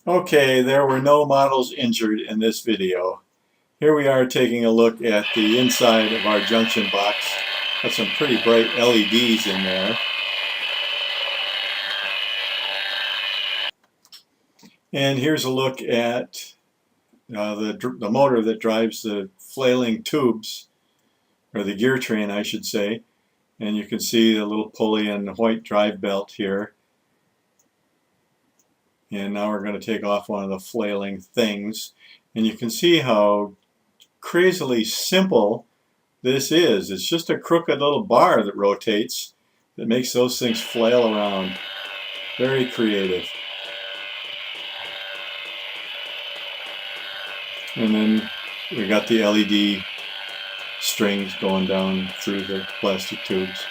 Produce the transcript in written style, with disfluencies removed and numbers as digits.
Okay, there were no models injured in this video. Here we are taking a look at the inside of our junction box. Got some pretty bright LEDs in there. And here's a look at the motor that drives the flailing tubes, or the gear train I should say. And you can see the little pulley and the white drive belt here. And now we're going to take off one of the flailing things. And you can see how crazily simple this is. It's just a crooked little bar that rotates that makes those things flail around. Very creative. And then we got the LED strings going down through the plastic tubes.